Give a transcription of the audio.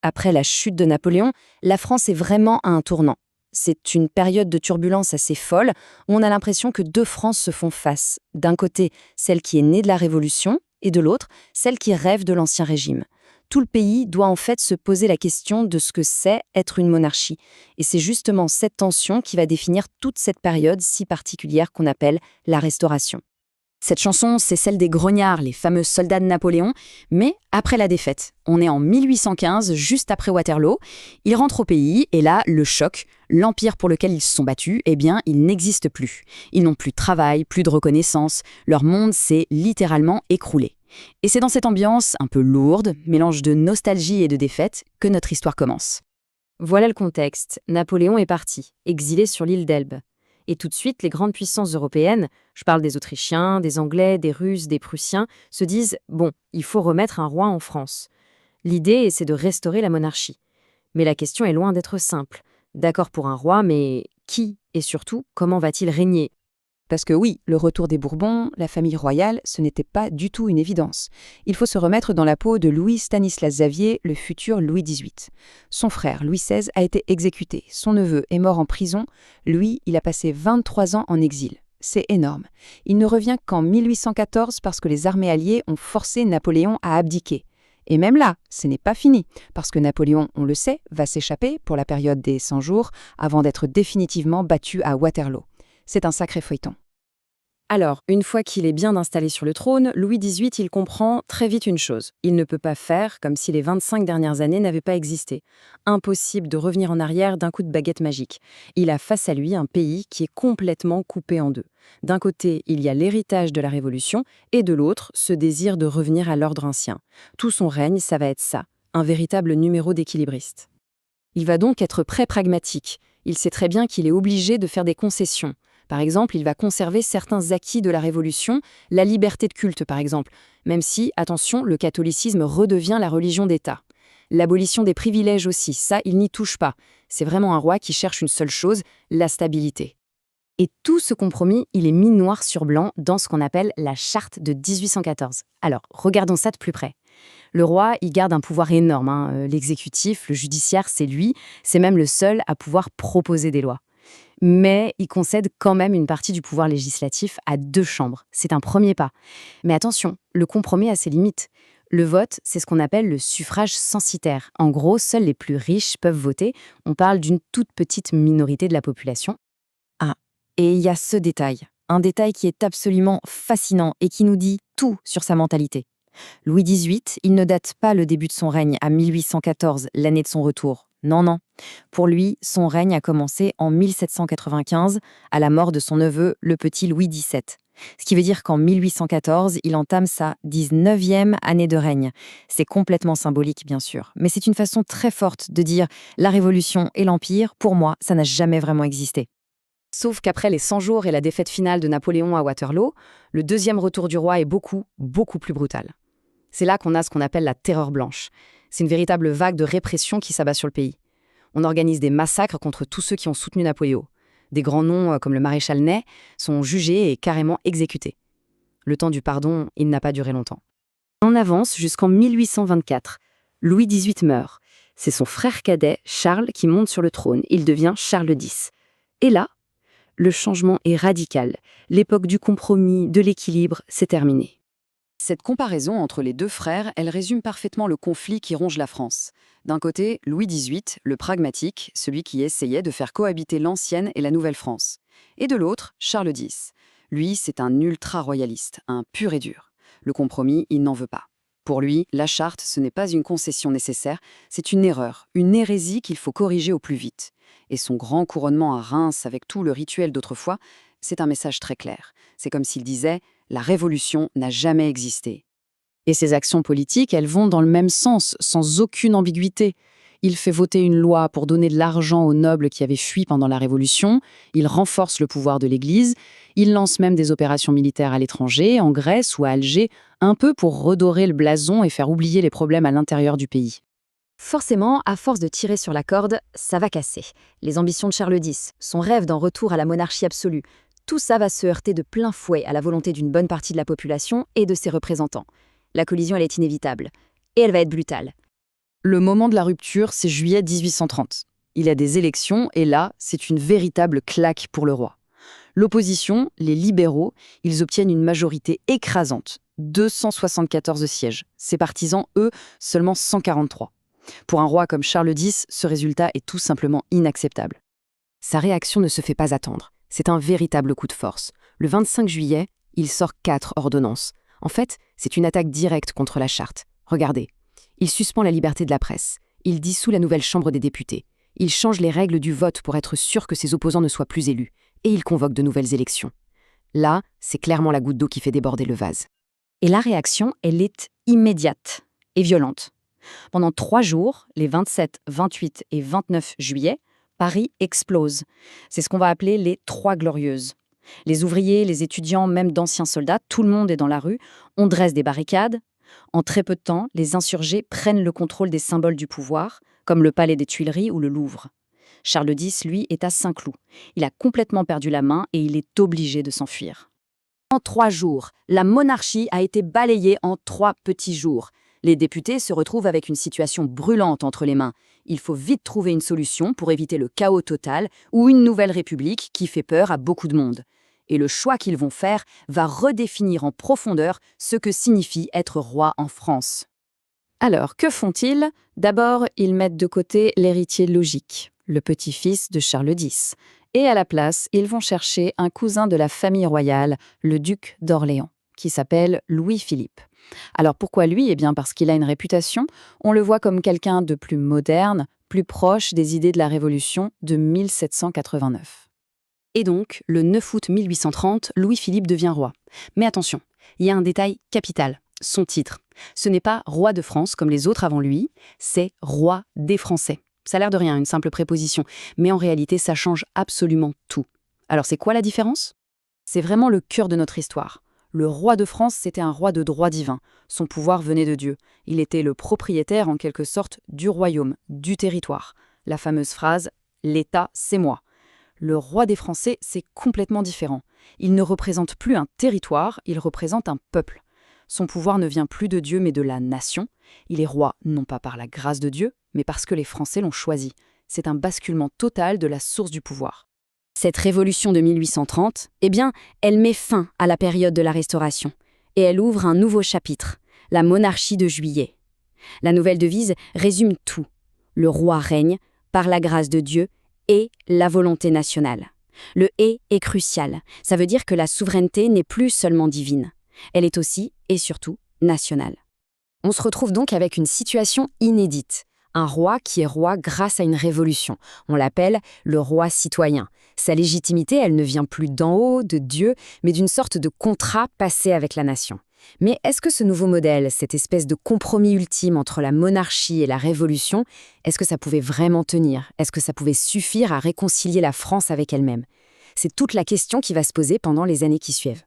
Après la chute de Napoléon, la France est vraiment à un tournant. C'est une période de turbulence assez folle où on a l'impression que deux France se font face. D'un côté, celle qui est née de la Révolution et de l'autre, celle qui rêve de l'Ancien Régime. Tout le pays doit en fait se poser la question de ce que c'est être une monarchie. Et c'est justement cette tension qui va définir toute cette période si particulière qu'on appelle la Restauration. Cette chanson, c'est celle des grognards, les fameux soldats de Napoléon, mais après la défaite. On est en 1815, juste après Waterloo. Ils rentrent au pays, et là, le choc, l'empire pour lequel ils se sont battus, eh bien, il n'existe plus. Ils n'ont plus de travail, plus de reconnaissance, leur monde s'est littéralement écroulé. Et c'est dans cette ambiance un peu lourde, mélange de nostalgie et de défaite, que notre histoire commence. Voilà le contexte. Napoléon est parti, exilé sur l'île d'Elbe. Et tout de suite, les grandes puissances européennes, je parle des Autrichiens, des Anglais, des Russes, des Prussiens, se disent « bon, il faut remettre un roi en France ». L'idée, c'est de restaurer la monarchie. Mais la question est loin d'être simple. D'accord pour un roi, mais qui et surtout, comment va-t-il régner ? Parce que oui, le retour des Bourbons, la famille royale, ce n'était pas du tout une évidence. Il faut se remettre dans la peau de Louis Stanislas Xavier, le futur Louis XVIII. Son frère, Louis XVI, a été exécuté. Son neveu est mort en prison. Lui, il a passé 23 ans en exil. C'est énorme. Il ne revient qu'en 1814 parce que les armées alliées ont forcé Napoléon à abdiquer. Et même là, ce n'est pas fini, parce que Napoléon, on le sait, va s'échapper pour la période des 100 jours avant d'être définitivement battu à Waterloo. C'est un sacré feuilleton. Alors, une fois qu'il est bien installé sur le trône, Louis XVIII, il comprend très vite une chose. Il ne peut pas faire comme si les 25 dernières années n'avaient pas existé. Impossible de revenir en arrière d'un coup de baguette magique. Il a face à lui un pays qui est complètement coupé en deux. D'un côté, il y a l'héritage de la Révolution, et de l'autre, ce désir de revenir à l'ordre ancien. Tout son règne, ça va être ça, un véritable numéro d'équilibriste. Il va donc être très pragmatique. Il sait très bien qu'il est obligé de faire des concessions. Par exemple, il va conserver certains acquis de la Révolution, la liberté de culte par exemple, même si, attention, le catholicisme redevient la religion d'État. L'abolition des privilèges aussi, ça, il n'y touche pas. C'est vraiment un roi qui cherche une seule chose, la stabilité. Et tout ce compromis, il est mis noir sur blanc dans ce qu'on appelle la charte de 1814. Alors, regardons ça de plus près. Le roi, il garde un pouvoir énorme. L'exécutif, le judiciaire, c'est lui. C'est même le seul à pouvoir proposer des lois. Mais il concède quand même une partie du pouvoir législatif à deux chambres. C'est un premier pas. Mais attention, le compromis a ses limites. Le vote, c'est ce qu'on appelle le suffrage censitaire. En gros, seuls les plus riches peuvent voter. On parle d'une toute petite minorité de la population. Ah, et il y a ce détail. Un détail qui est absolument fascinant et qui nous dit tout sur sa mentalité. Louis XVIII, il ne date pas le début de son règne à 1814, l'année de son retour. Non, non. Pour lui, son règne a commencé en 1795, à la mort de son neveu, le petit Louis XVII. Ce qui veut dire qu'en 1814, il entame sa 19e année de règne. C'est complètement symbolique, bien sûr, mais c'est une façon très forte de dire la Révolution et l'Empire, pour moi, ça n'a jamais vraiment existé. Sauf qu'après les 100 jours et la défaite finale de Napoléon à Waterloo, le deuxième retour du roi est beaucoup, beaucoup plus brutal. C'est là qu'on a ce qu'on appelle la terreur blanche. C'est une véritable vague de répression qui s'abat sur le pays. On organise des massacres contre tous ceux qui ont soutenu Napoléon. Des grands noms comme le maréchal Ney sont jugés et carrément exécutés. Le temps du pardon, il n'a pas duré longtemps. On avance jusqu'en 1824. Louis XVIII meurt. C'est son frère cadet, Charles, qui monte sur le trône. Il devient Charles X. Et là, le changement est radical. L'époque du compromis, de l'équilibre, c'est terminé. Cette comparaison entre les deux frères, elle résume parfaitement le conflit qui ronge la France. D'un côté, Louis XVIII, le pragmatique, celui qui essayait de faire cohabiter l'ancienne et la nouvelle France. Et de l'autre, Charles X. Lui, c'est un ultra-royaliste, un pur et dur. Le compromis, il n'en veut pas. Pour lui, la charte, ce n'est pas une concession nécessaire, c'est une erreur, une hérésie qu'il faut corriger au plus vite. Et son grand couronnement à Reims avec tout le rituel d'autrefois, c'est un message très clair. C'est comme s'il disait « la révolution n'a jamais existé ». Et ses actions politiques, elles vont dans le même sens, sans aucune ambiguïté. Il fait voter une loi pour donner de l'argent aux nobles qui avaient fui pendant la Révolution, il renforce le pouvoir de l'Église, il lance même des opérations militaires à l'étranger, en Grèce ou à Alger, un peu pour redorer le blason et faire oublier les problèmes à l'intérieur du pays. Forcément, à force de tirer sur la corde, ça va casser. Les ambitions de Charles X, son rêve d'un retour à la monarchie absolue, tout ça va se heurter de plein fouet à la volonté d'une bonne partie de la population et de ses représentants. La collision, elle est inévitable. Et elle va être brutale. Le moment de la rupture, c'est juillet 1830. Il y a des élections et là, c'est une véritable claque pour le roi. L'opposition, les libéraux, ils obtiennent une majorité écrasante, 274 sièges. Ses partisans, eux, seulement 143. Pour un roi comme Charles X, ce résultat est tout simplement inacceptable. Sa réaction ne se fait pas attendre. C'est un véritable coup de force. Le 25 juillet, il sort 4 ordonnances. En fait, c'est une attaque directe contre la charte. Regardez. Il suspend la liberté de la presse. Il dissout la nouvelle Chambre des députés. Il change les règles du vote pour être sûr que ses opposants ne soient plus élus. Et il convoque de nouvelles élections. Là, c'est clairement la goutte d'eau qui fait déborder le vase. Et la réaction, elle est immédiate et violente. Pendant 3 jours, les 27, 28 et 29 juillet, Paris explose. C'est ce qu'on va appeler les Trois Glorieuses. Les ouvriers, les étudiants, même d'anciens soldats, tout le monde est dans la rue. On dresse des barricades. En très peu de temps, les insurgés prennent le contrôle des symboles du pouvoir, comme le palais des Tuileries ou le Louvre. Charles X, lui, est à Saint-Cloud. Il a complètement perdu la main et il est obligé de s'enfuir. En 3 jours, la monarchie a été balayée en 3 petits jours. Les députés se retrouvent avec une situation brûlante entre les mains. Il faut vite trouver une solution pour éviter le chaos total ou une nouvelle république qui fait peur à beaucoup de monde. Et le choix qu'ils vont faire va redéfinir en profondeur ce que signifie être roi en France. Alors, que font-ils? D'abord, ils mettent de côté l'héritier logique, le petit-fils de Charles X. Et à la place, ils vont chercher un cousin de la famille royale, le duc d'Orléans, qui s'appelle Louis-Philippe. Alors pourquoi lui? Eh bien parce qu'il a une réputation, on le voit comme quelqu'un de plus moderne, plus proche des idées de la Révolution de 1789. Et donc, le 9 août 1830, Louis-Philippe devient roi. Mais attention, il y a un détail capital, son titre. Ce n'est pas roi de France comme les autres avant lui, c'est roi des Français. Ça a l'air de rien, une simple préposition, mais en réalité, ça change absolument tout. Alors c'est quoi la différence? C'est vraiment le cœur de notre histoire. Le roi de France, c'était un roi de droit divin. Son pouvoir venait de Dieu. Il était le propriétaire, en quelque sorte, du royaume, du territoire. La fameuse phrase « l'État, c'est moi ». Le roi des Français, c'est complètement différent. Il ne représente plus un territoire, il représente un peuple. Son pouvoir ne vient plus de Dieu, mais de la nation. Il est roi, non pas par la grâce de Dieu, mais parce que les Français l'ont choisi. C'est un basculement total de la source du pouvoir. Cette révolution de 1830, eh bien, elle met fin à la période de la Restauration. Et elle ouvre un nouveau chapitre, la monarchie de Juillet. La nouvelle devise résume tout. Le roi règne par la grâce de Dieu et la volonté nationale. Le « et » est crucial. Ça veut dire que la souveraineté n'est plus seulement divine. Elle est aussi, et surtout, nationale. On se retrouve donc avec une situation inédite. Un roi qui est roi grâce à une révolution. On l'appelle le roi citoyen. Sa légitimité, elle ne vient plus d'en haut, de Dieu, mais d'une sorte de contrat passé avec la nation. Mais est-ce que ce nouveau modèle, cette espèce de compromis ultime entre la monarchie et la révolution, est-ce que ça pouvait vraiment tenir? Est-ce que ça pouvait suffire à réconcilier la France avec elle-même? C'est toute la question qui va se poser pendant les années qui suivent.